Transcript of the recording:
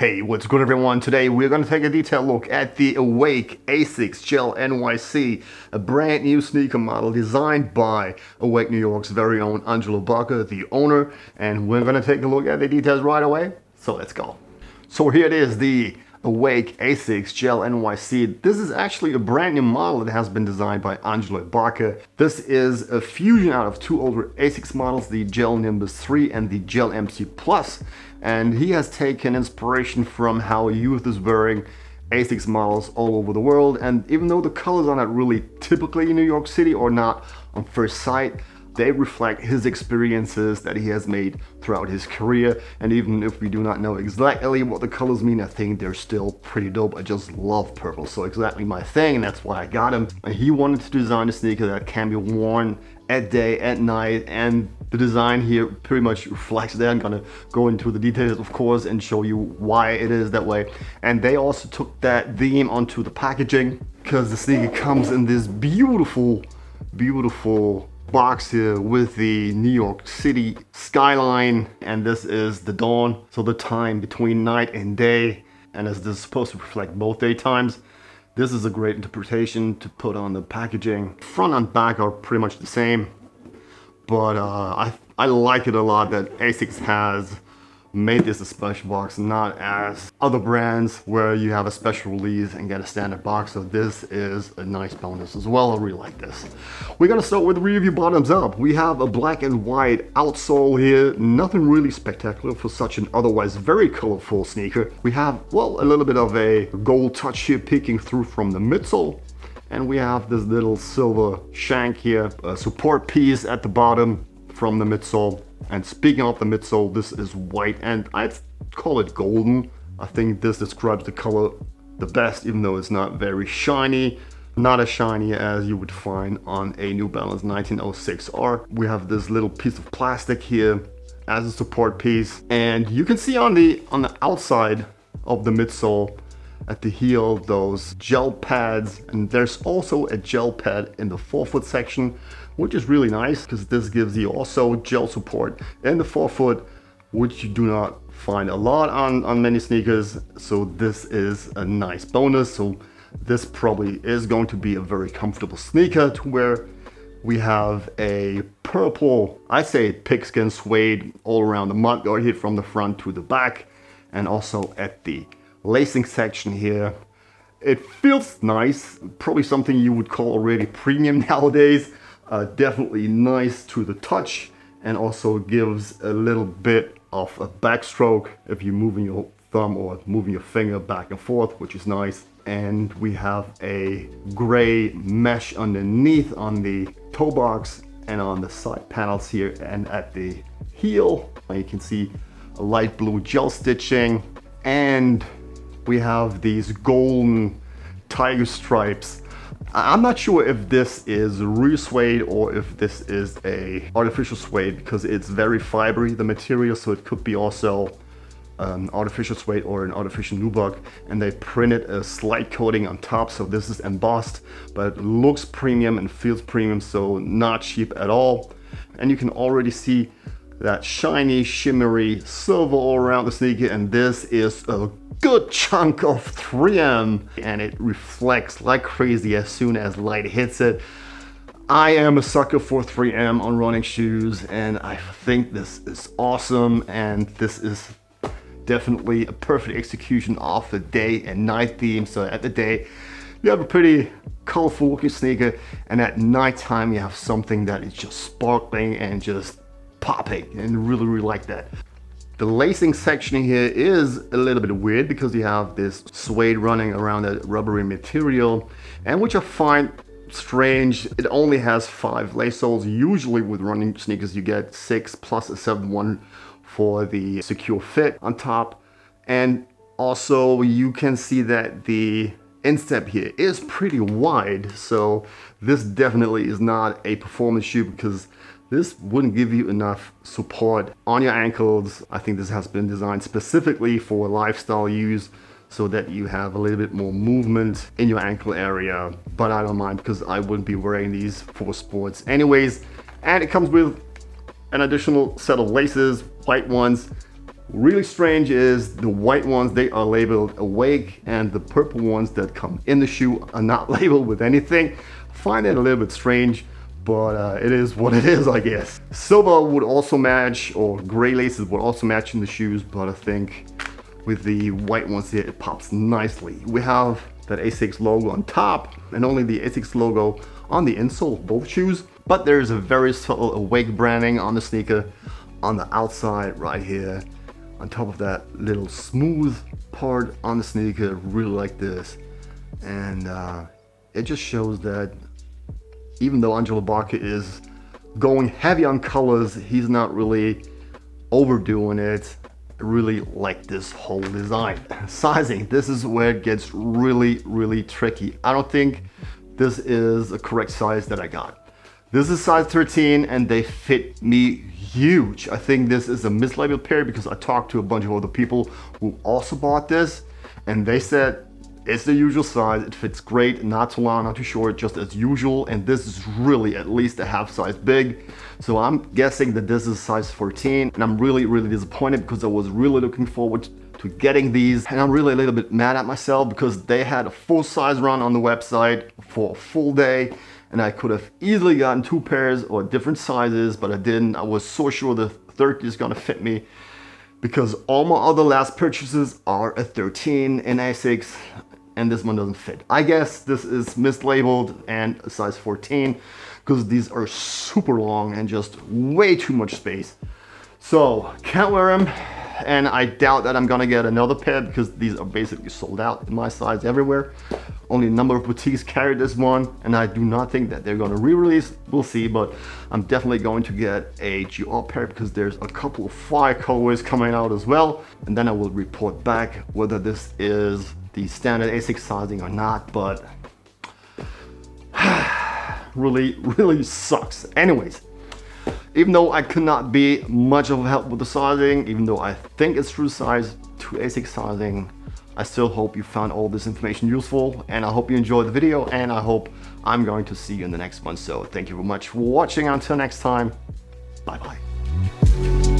Hey, what's good everyone? Today we're going to take a detailed look at the Awake Asics Gel NYC, a brand new sneaker model designed by Awake New York's very own Angelo Baque, the owner, and we're going to take a look at the details right away. So let's go. So here it is, the Awake Asics Gel NYC. This is actually a brand new model that has been designed by Angelo Baque. This is a fusion out of two older Asics models, the Gel Nimbus 3 and the Gel MC Plus. And he has taken inspiration from how youth is wearing Asics models all over the world. And even though the colors are not really typically in New York City or not on first sight, they reflect his experiences that he has made throughout his career. And even if we do not know exactly what the colors mean, I think they're still pretty dope. I just love purple, so exactly my thing, and that's why I got him. And he wanted to design a sneaker that can be worn at day, at night, and the design here pretty much reflects that. I'm gonna go into the details, of course, and show you why it is that way. And they also took that theme onto the packaging, because the sneaker comes in this beautiful box here with the New York City skyline, and this is the dawn, so the time between night and day, and as this is supposed to reflect both daytimes, this is a great interpretation to put on the packaging. Front and back are pretty much the same, but I like it a lot that Asics has made this a special box, not as other brands where you have a special release and get a standard box. So this is a nice bonus as well. I really like this. We're gonna start with the review bottoms up. We have a black and white outsole here. Nothing really spectacular for such an otherwise very colorful sneaker. We have, well, a little bit of a gold touch here peeking through from the midsole. And we have this little silver shank here, a support piece at the bottom from the midsole. And speaking of the midsole, this is white and I'd call it golden. I think this describes the color the best, even though it's not very shiny. Not as shiny as you would find on a New Balance 1906R. We have this little piece of plastic here as a support piece. And you can see on the outside of the midsole at the heel those gel pads, and there's also a gel pad in the forefoot section, which is really nice because this gives you also gel support in the forefoot, which you do not find a lot on many sneakers. So this is a nice bonus. So this probably is going to be a very comfortable sneaker to wear. We have a purple, I say pigskin suede all around the mudguard here from the front to the back, and also at the lacing section here. It feels nice, probably something you would call already premium nowadays. Definitely nice to the touch, and also gives a little bit of a backstroke if you're moving your thumb or moving your finger back and forth, which is nice. And we have a gray mesh underneath on the toe box and on the side panels here, and at the heel you can see a light blue gel stitching, and we have these golden tiger stripes. I'm not sure if this is real suede or if this is a artificial suede, because it's very fibery, the material, so it could be also an artificial suede or an artificial nubuck. And they printed a slight coating on top, so this is embossed, but it looks premium and feels premium, so not cheap at all. And you can already see that shiny, shimmery silver all around the sneaker, and this is a good chunk of 3M, and it reflects like crazy as soon as light hits it. I am a sucker for 3M on running shoes, and I think this is awesome, and this is definitely a perfect execution of the day and night theme. So at the day you have a pretty colorful looking sneaker, and at nighttime you have something that is just sparkling and just popping, and really like that. The lacing section here is a little bit weird because you have this suede running around that rubbery material, and which I find strange. It only has 5 lace soles. Usually with running sneakers you get 6 plus a 7th one for the secure fit on top. And also you can see that the instep here is pretty wide, so this definitely is not a performance shoe, because this wouldn't give you enough support on your ankles. I think this has been designed specifically for lifestyle use, so that you have a little bit more movement in your ankle area. But I don't mind, because I wouldn't be wearing these for sports anyways. And it comes with an additional set of laces, white ones, Really strange is the white ones, they are labeled Awake, and the purple ones that come in the shoe are not labeled with anything. I find it a little bit strange, but it is what it is, I guess. Silver would also match, or gray laces would also match in the shoes, but I think with the white ones here, it pops nicely. We have that Asics logo on top, and only the Asics logo on the insole of both shoes, but there's a very subtle Awake branding on the sneaker on the outside right here. On top of that little smooth part on the sneaker, really like this. And it just shows that even though Angelo Baque is going heavy on colors, he's not really overdoing it. I really like this whole design. Sizing, this is where it gets really tricky. I don't think this is a correct size that I got. This is size 13 and they fit me huge. I think this is a mislabeled pair because I talked to a bunch of other people who also bought this and they said it's the usual size, it fits great, not too long, not too short, just as usual, and this is really at least a half size big. So I'm guessing that this is size 14 and I'm really disappointed because I was really looking forward to getting these, and I'm really a little bit mad at myself because they had a full size run on the website for a full day. And I could have easily gotten 2 pairs or different sizes, but I didn't. I was so sure the 30 is gonna fit me because all my other last purchases are a 13 in Asics and this one doesn't fit. I guess this is mislabeled and a size 14 because these are super long and just way too much space. So can't wear them, and I doubt that I'm gonna get another pair because these are basically sold out in my size everywhere. Only a number of boutiques carry this one, and I do not think that they're gonna re-release. We'll see, but I'm definitely going to get a GR pair because there's a couple of fire colorways coming out as well, and then I will report back whether this is the standard Asics sizing or not, but really sucks. Anyways, even though I could not be much of a help with the sizing, even though I think it's true size to Asics sizing, I still hope you found all this information useful, and I hope you enjoyed the video, and I hope I'm going to see you in the next one. So thank you very much for watching. Until next time, bye bye.